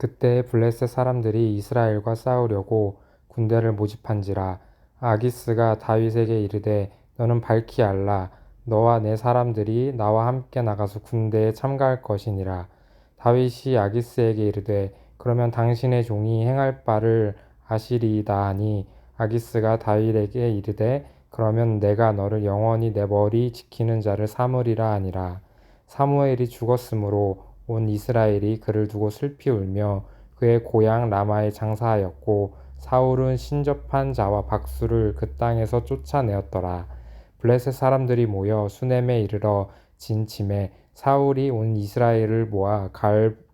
그때 블레셋 사람들이 이스라엘과 싸우려고 군대를 모집한지라. 아기스가 다윗에게 이르되 너는 밝히 알라. 너와 내 사람들이 나와 함께 나가서 군대에 참가할 것이니라. 다윗이 아기스에게 이르되 그러면 당신의 종이 행할 바를 아시리이다 하니, 아기스가 다윗에게 이르되 그러면 내가 너를 영원히 내 머리 지키는 자를 삼으리라 하니라. 사무엘이 죽었으므로 온 이스라엘이 그를 두고 슬피 울며 그의 고향 라마에 장사하였고, 사울은 신접한 자와 박수를 그 땅에서 쫓아내었더라. 블레셋 사람들이 모여 수넴에 이르러 진침에 사울이 온 이스라엘을 모아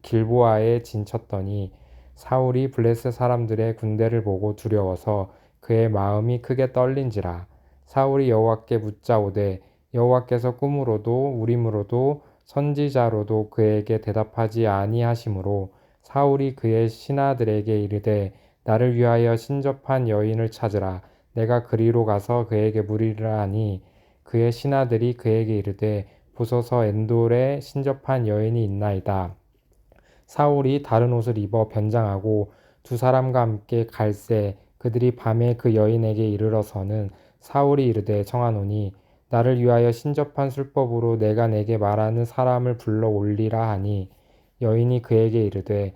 길보아에 진쳤더니, 사울이 블레셋 사람들의 군대를 보고 두려워서 그의 마음이 크게 떨린지라. 사울이 여호와께 묻자오되 여호와께서 꿈으로도 우림으로도 선지자로도 그에게 대답하지 아니하시므로, 사울이 그의 신하들에게 이르되 나를 위하여 신접한 여인을 찾으라. 내가 그리로 가서 그에게 물으리라 하니, 그의 신하들이 그에게 이르되 보소서 엔돌에 신접한 여인이 있나이다. 사울이 다른 옷을 입어 변장하고 두 사람과 함께 갈새 그들이 밤에 그 여인에게 이르러서는, 사울이 이르되 청하노니 나를 위하여 신접한 술법으로 내가 내게 말하는 사람을 불러 올리라 하니, 여인이 그에게 이르되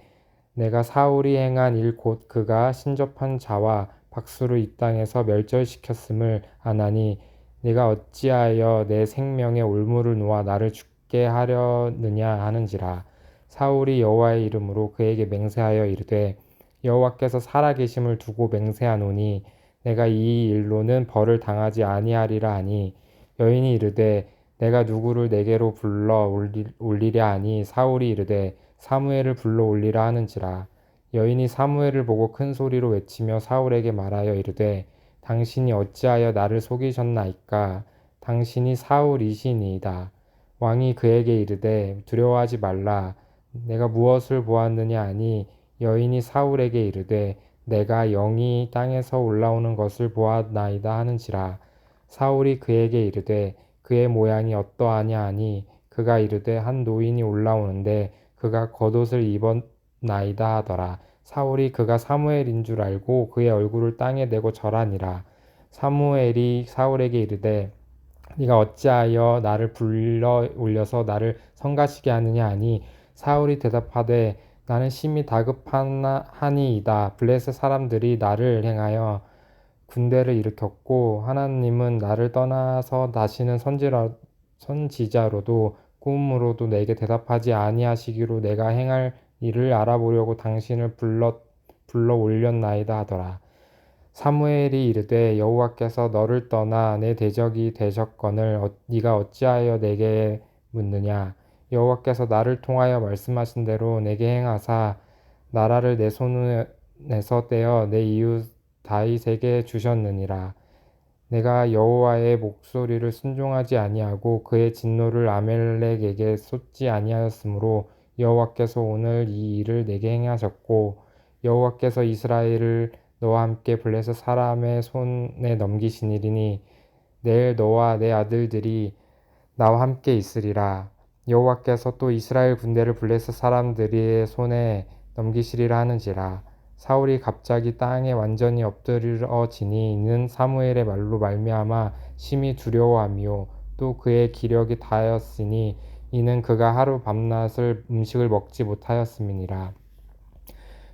내가 사울이 행한 일 곧 그가 신접한 자와 박수를 이 땅에서 멸절시켰음을 아나니, 네가 어찌하여 내 생명의 올무를 놓아 나를 죽게 하려느냐 하는지라. 사울이 여호와의 이름으로 그에게 맹세하여 이르되 여호와께서 살아계심을 두고 맹세하노니 내가 이 일로는 벌을 당하지 아니하리라 하니, 여인이 이르되 내가 누구를 내게로 불러 올리랴 하니, 사울이 이르되 사무엘을 불러 올리라 하는지라. 여인이 사무엘을 보고 큰 소리로 외치며 사울에게 말하여 이르되 당신이 어찌하여 나를 속이셨나이까. 당신이 사울이시니이다. 왕이 그에게 이르되 두려워하지 말라. 내가 무엇을 보았느냐 하니, 여인이 사울에게 이르되 내가 영이 땅에서 올라오는 것을 보았나이다 하는지라. 사울이 그에게 이르되 그의 모양이 어떠하냐 하니, 그가 이르되 한 노인이 올라오는데 그가 겉옷을 입었나이다 하더라. 사울이 그가 사무엘인 줄 알고 그의 얼굴을 땅에 대고 절하니라. 사무엘이 사울에게 이르되 네가 어찌하여 나를 불러 올려서 나를 성가시게 하느냐 하니, 사울이 대답하되 나는 심히 다급하니이다. 블레셋 사람들이 나를 행하여 군대를 일으켰고, 하나님은 나를 떠나서 다시는 선지자로도 꿈으로도 내게 대답하지 아니하시기로 내가 행할 일을 알아보려고 당신을 불러 올렸나이다 하더라. 사무엘이 이르되 여호와께서 너를 떠나 내 대적이 되셨거늘 네가 어찌하여 내게 묻느냐. 여호와께서 나를 통하여 말씀하신 대로 내게 행하사 나라를 내 손에서 떼어 내 이웃 다윗에게 주셨느니라. 내가 여호와의 목소리를 순종하지 아니하고 그의 진노를 아멜렉에게 쏟지 아니하였으므로 여호와께서 오늘 이 일을 내게 행하셨고, 여호와께서 이스라엘을 너와 함께 블레셋 사람의 손에 넘기시니니 내일 너와 내 아들들이 나와 함께 있으리라. 여호와께서 또 이스라엘 군대를 블레셋 사람들의 손에 넘기시리라 하는지라. 사울이 갑자기 땅에 완전히 엎드러지니, 이는 사무엘의 말로 말미암아 심히 두려워하며 또 그의 기력이 다하였으니, 이는 그가 하루 밤낮을 음식을 먹지 못하였음이니라.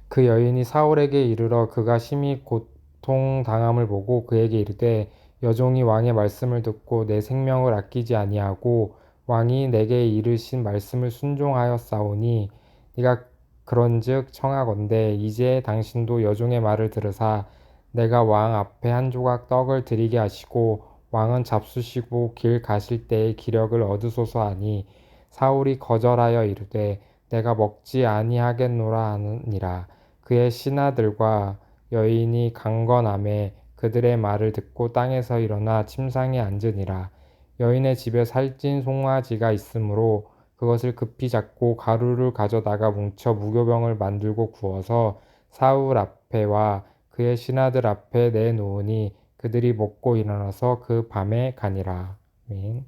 그 여인이 사울에게 이르러 그가 심히 고통당함을 보고 그에게 이르되 여종이 왕의 말씀을 듣고 내 생명을 아끼지 아니하고 왕이 내게 이르신 말씀을 순종하였사오니, 네가 그런즉 청하건대 이제 당신도 여종의 말을 들으사 내가 왕 앞에 한 조각 떡을 드리게 하시고 왕은 잡수시고 길 가실 때에 기력을 얻으소서 하니, 사울이 거절하여 이르되 내가 먹지 아니하겠노라 하니라. 그의 신하들과 여인이 강건함에 그들의 말을 듣고 땅에서 일어나 침상에 앉으니라. 여인의 집에 살찐 송아지가 있으므로 그것을 급히 잡고 가루를 가져다가 뭉쳐 무교병을 만들고 구워서 사울 앞에와 그의 신하들 앞에 내놓으니 그들이 먹고 일어나서 그 밤에 가니라. 아멘.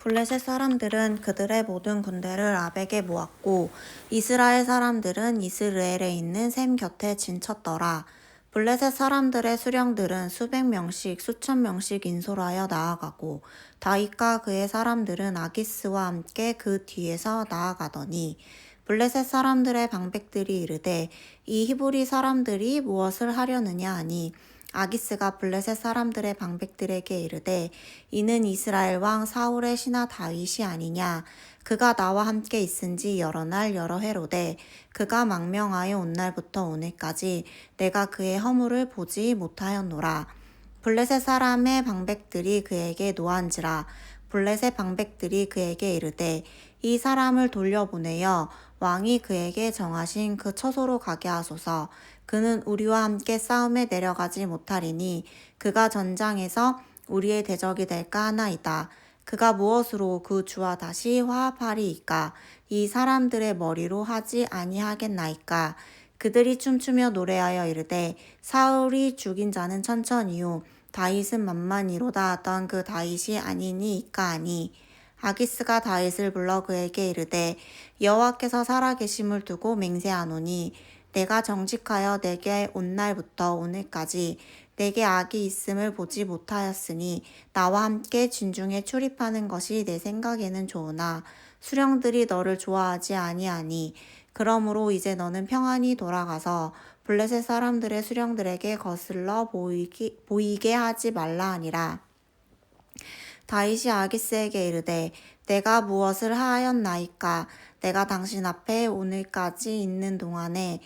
블레셋 사람들은 그들의 모든 군대를 아벡에 모았고 이스라엘 사람들은 이스라엘에 있는 셈 곁에 진쳤더라. 블레셋 사람들의 수령들은 수백 명씩 수천 명씩 인솔하여 나아가고 다윗과 그의 사람들은 아기스와 함께 그 뒤에서 나아가더니 블레셋 사람들의 방백들이 이르되 이 히브리 사람들이 무엇을 하려느냐 하니 아기스가 블레셋 사람들의 방백들에게 이르되 이는 이스라엘 왕 사울의 신하 다윗이 아니냐. 그가 나와 함께 있은지 여러 날 여러 해로되 그가 망명하여 온 날부터 오늘까지 내가 그의 허물을 보지 못하였노라. 블레셋 사람의 방백들이 그에게 노한지라. 블레셋 방백들이 그에게 이르되 이 사람을 돌려보내어 왕이 그에게 정하신 그 처소로 가게 하소서. 그는 우리와 함께 싸움에 내려가지 못하리니 그가 전장에서 우리의 대적이 될까 하나이다. 그가 무엇으로 그 주와 다시 화합하리이까? 이 사람들의 머리로 하지 아니하겠나이까? 그들이 춤추며 노래하여 이르되 사울이 죽인 자는 천천히요 다윗은 만만이로다 하던 그 다윗이 아니니이까 하니 아기스가 다윗을 불러 그에게 이르되 여호와께서 살아계심을 두고 맹세하노니 내가 정직하여 내게 온 날부터 오늘까지 내게 악이 있음을 보지 못하였으니 나와 함께 진중에 출입하는 것이 내 생각에는 좋으나 수령들이 너를 좋아하지 아니하니 그러므로 이제 너는 평안히 돌아가서 블레셋 사람들의 수령들에게 거슬러 보이게 하지 말라 하니라. 다윗이 아기스에게 이르되 내가 무엇을 하였나이까? 내가 당신 앞에 오늘까지 있는 동안에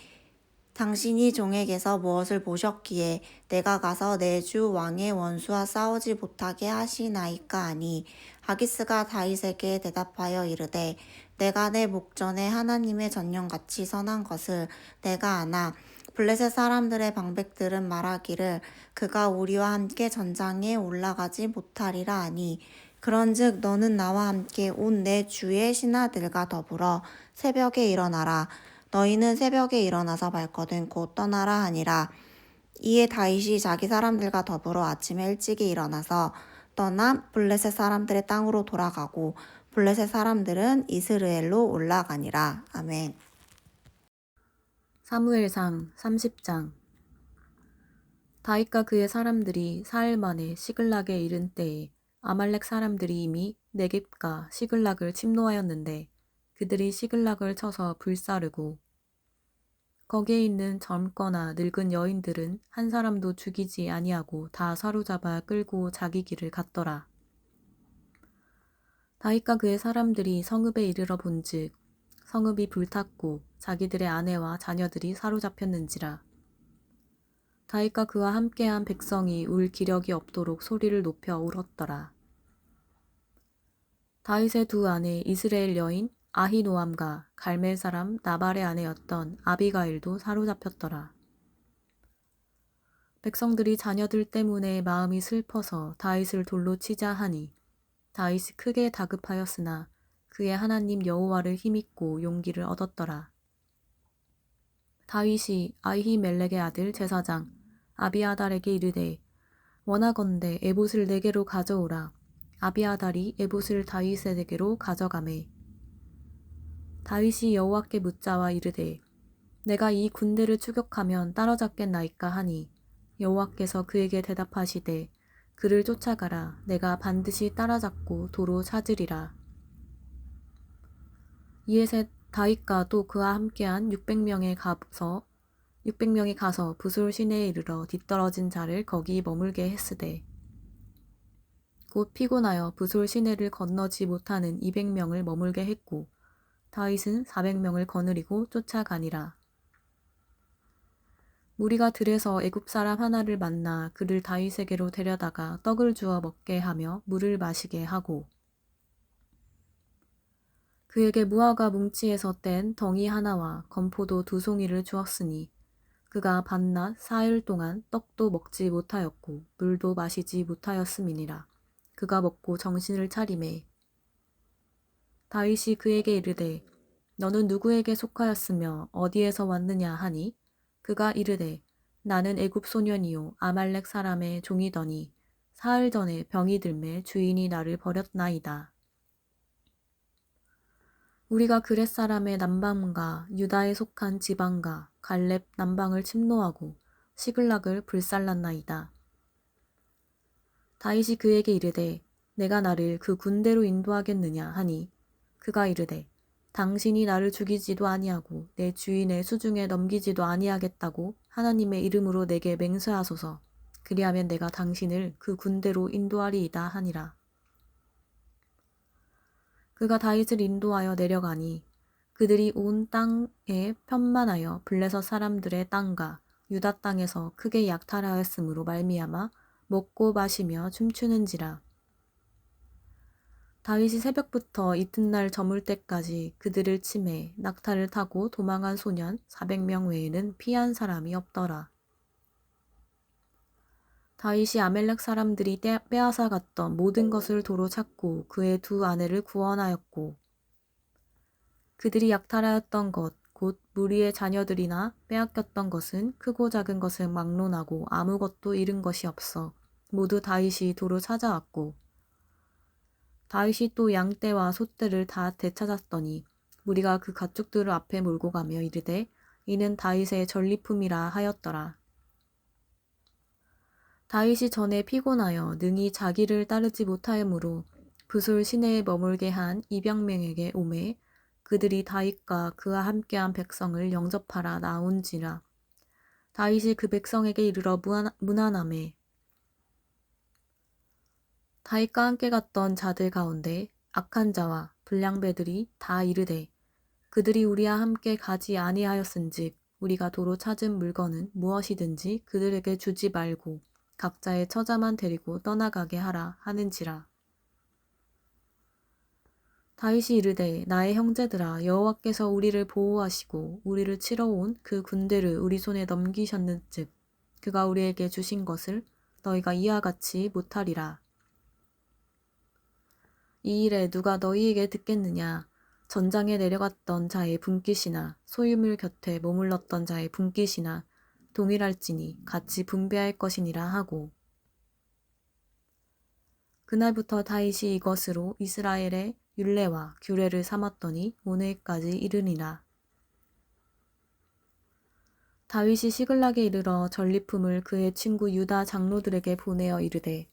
당신이 종에게서 무엇을 보셨기에 내가 가서 내 주 왕의 원수와 싸우지 못하게 하시나이까 하니 아기스가 다윗에게 대답하여 이르되 내가 내 목전에 하나님의 전령같이 선한 것을 내가 아나 블레셋 사람들의 방백들은 말하기를 그가 우리와 함께 전장에 올라가지 못하리라 하니 그런즉 너는 나와 함께 온 내 주의 신하들과 더불어 새벽에 일어나라. 너희는 새벽에 일어나서 발거든 곧 떠나라 하니라. 이에 다윗이 자기 사람들과 더불어 아침에 일찍이 일어나서 떠나 블레셋 사람들의 땅으로 돌아가고 블레셋 사람들은 이스라엘로 올라가니라. 아멘. 사무엘상 30장. 다윗과 그의 사람들이 사흘 만에 시글락에 이른 때에 아말렉 사람들이 이미 네겝과 시글락을 침노하였는데 그들이 시글락을 쳐서 불사르고 거기에 있는 젊거나 늙은 여인들은 한 사람도 죽이지 아니하고 다 사로잡아 끌고 자기 길을 갔더라. 다윗과 그의 사람들이 성읍에 이르러 본즉 성읍이 불탔고 자기들의 아내와 자녀들이 사로잡혔는지라. 다윗과 그와 함께한 백성이 울 기력이 없도록 소리를 높여 울었더라. 다윗의 두 아내 이스라엘 여인 아히노암과 갈멜 사람 나발의 아내였던 아비가일도 사로잡혔더라. 백성들이 자녀들 때문에 마음이 슬퍼서 다윗을 돌로 치자 하니 다윗이 크게 다급하였으나 그의 하나님 여호와를 힘입고 용기를 얻었더라. 다윗이 아히멜렉의 아들 제사장 아비아달에게 이르되 원하건대 에봇을 내게로 가져오라. 아비아달이 에봇을 다윗에게로 가져가매. 다윗이 여호와께 묻자와 이르되 내가 이 군대를 추격하면 따라잡겠나이까 하니 여호와께서 그에게 대답하시되 그를 쫓아가라. 내가 반드시 따라잡고 도로 찾으리라. 이에 다윗과 또 그와 함께한 600명이 가서 부솔 시내에 이르러 뒤떨어진 자를 거기 머물게 했으되 곧 피곤하여 부솔 시내를 건너지 못하는 200명을 머물게 했고 다윗은 400명을 거느리고 쫓아가니라. 무리가 들에서 애굽 사람 하나를 만나 그를 다윗에게로 데려다가 떡을 주어 먹게 하며 물을 마시게 하고 그에게 무화과 뭉치에서 뗀 덩이 하나와 건포도 2송이를 주었으니 그가 밤낮 4일 동안 떡도 먹지 못하였고 물도 마시지 못하였음이니라. 그가 먹고 정신을 차리매 다윗이 그에게 이르되 너는 누구에게 속하였으며 어디에서 왔느냐 하니 그가 이르되 나는 애굽 소년이요 아말렉 사람의 종이더니 사흘 전에 병이 들매 주인이 나를 버렸나이다. 우리가 그렛 사람의 남방과 유다에 속한 지방과 갈렙 남방을 침노하고 시글락을 불살랐나이다. 다윗이 그에게 이르되 내가 나를 그 군대로 인도하겠느냐 하니 그가 이르되 당신이 나를 죽이지도 아니하고 내 주인의 수중에 넘기지도 아니하겠다고 하나님의 이름으로 내게 맹세하소서. 그리하면 내가 당신을 그 군대로 인도하리이다 하니라. 그가 다윗을 인도하여 내려가니 그들이 온 땅에 편만하여 블레셋 사람들의 땅과 유다 땅에서 크게 약탈하였으므로 말미암아 먹고 마시며 춤추는지라. 다윗이 새벽부터 이튿날 저물 때까지 그들을 치매 낙타를 타고 도망한 소년 400명 외에는 피한 사람이 없더라. 다윗이 아멜렉 사람들이 빼앗아 갔던 모든 것을 도로 찾고 그의 두 아내를 구원하였고 그들이 약탈하였던 것 곧 무리의 자녀들이나 빼앗겼던 것은 크고 작은 것은 막론하고 아무것도 잃은 것이 없어 모두 다윗이 도로 찾아왔고 다윗이 또 양떼와 소떼를 다 되찾았더니 무리가 그 가축들을 앞에 몰고 가며 이르되 이는 다윗의 전리품이라 하였더라. 다윗이 전에 피곤하여 능히 자기를 따르지 못하였으므로 부솔 시내에 머물게 한 200명에게 오매 그들이 다윗과 그와 함께한 백성을 영접하라 나온지라. 다윗이 그 백성에게 이르러 문안하매 다윗과 함께 갔던 자들 가운데 악한 자와 불량배들이 다 이르되 그들이 우리와 함께 가지 아니하였은즉 우리가 도로 찾은 물건은 무엇이든지 그들에게 주지 말고 각자의 처자만 데리고 떠나가게 하라 하는지라. 다윗이 이르되 나의 형제들아 여호와께서 우리를 보호하시고 우리를 치러 온 그 군대를 우리 손에 넘기셨는즉 그가 우리에게 주신 것을 너희가 이와 같이 못하리라. 이 일에 누가 너희에게 듣겠느냐? 전장에 내려갔던 자의 분깃이나 소유물 곁에 머물렀던 자의 분깃이나 동일할지니 같이 분배할 것이니라 하고 그날부터 다윗이 이것으로 이스라엘의 율례와 규례를 삼았더니 오늘까지 이르니라. 다윗이 시글락에 이르러 전리품을 그의 친구 유다 장로들에게 보내어 이르되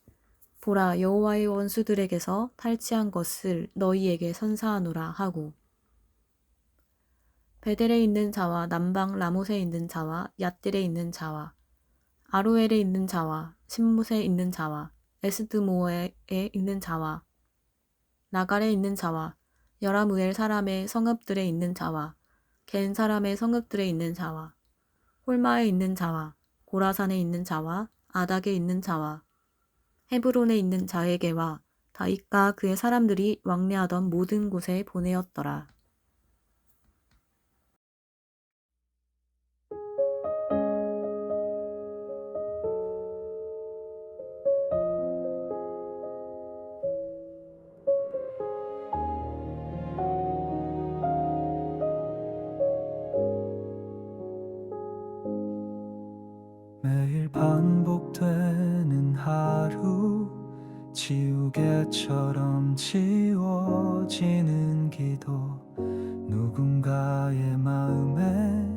보라 여호와의 원수들에게서 탈취한 것을 너희에게 선사하노라 하고 베델에 있는 자와 남방 라못에 있는 자와 얏딜에 있는 자와 아로엘에 있는 자와 신못에 있는 자와 에스드모에 있는 자와 나갈에 있는 자와 여라무엘 사람의 성읍들에 있는 자와 겐 사람의 성읍들에 있는 자와 홀마에 있는 자와 고라산에 있는 자와 아닥에 있는 자와 헤브론에 있는 자에게와 다윗과 그의 사람들이 왕래하던 모든 곳에 보내었더라. 매일 반복되는 하루 지우개처럼 지워지는 기도 누군가의 마음에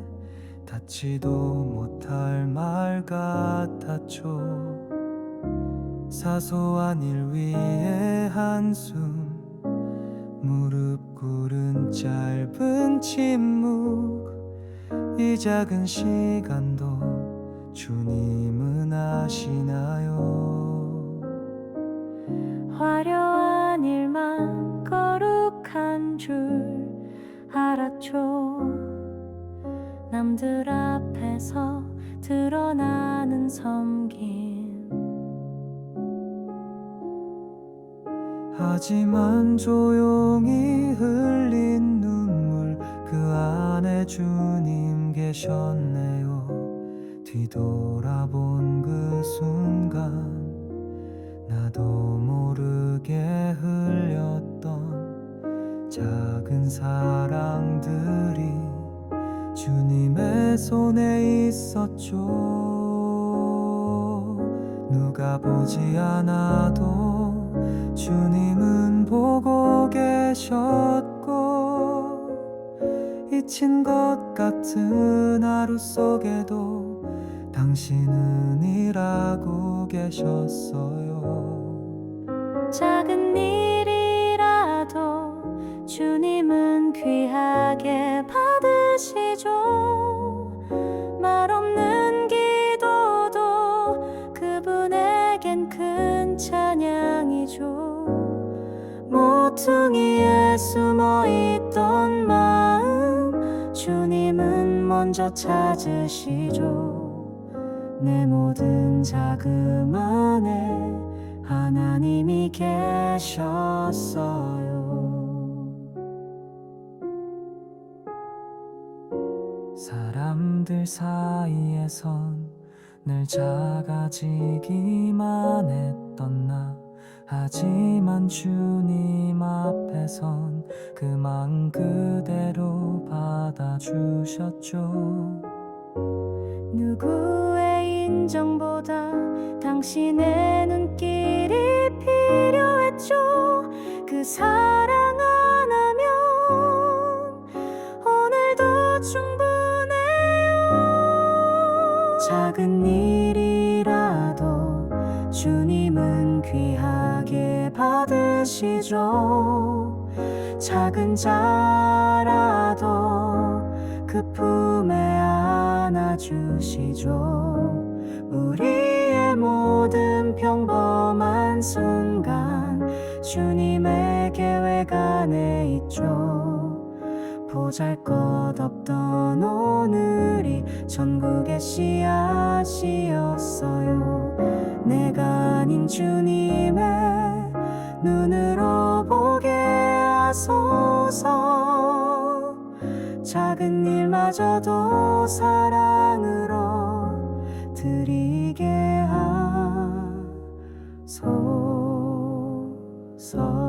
닿지도 못할 말 같았죠. 사소한 일 위에 한숨 무릎 꿇은 짧은 침묵 이 작은 시간도 주님은 아시나요? 화려한 일만 거룩한 줄 알았죠. 남들 앞에서 드러나는 섬김 하지만 조용히 흘린 눈물 그 안에 주님 계셨네요. 뒤돌아본 그 순간 나도 모르게 흘렸던 작은 사랑들이 주님의 손에 있었죠. 누가 보지 않아도 주님은 보고 계셨고 지친 것 같은 하루 속에도 당신은 일하고 계셨어요. 작은 일이라도 주님은 귀하게 받으시죠. 말 없는 기도도 그분에겐 큰 찬양이죠. 모퉁이에 숨어있던 마음 주님은 먼저 찾으시죠. 내 모든 자금 안에 하나님이 계셨어요. 사람들 사이에선 늘 작아지기만 했던 나, 하지만 주님 앞에선 그 마음 그대로 받아주셨죠. 누구의 인정보다 당신의 눈길이 필요했죠. 그 사랑 하나면 오늘도 충분해요. 작은 일이라도 주님은 귀하게 받으시죠. 작은 자라도 그 품에 안아주시죠. 우리의 모든 평범한 순간 주님의 계획 안에 있죠. 보잘것없던 오늘이 전국의 씨앗이었어요. 내가 아닌 주님의 눈으로 보게 하소서. 작은 일마저도 사랑으로 드리게 하소서.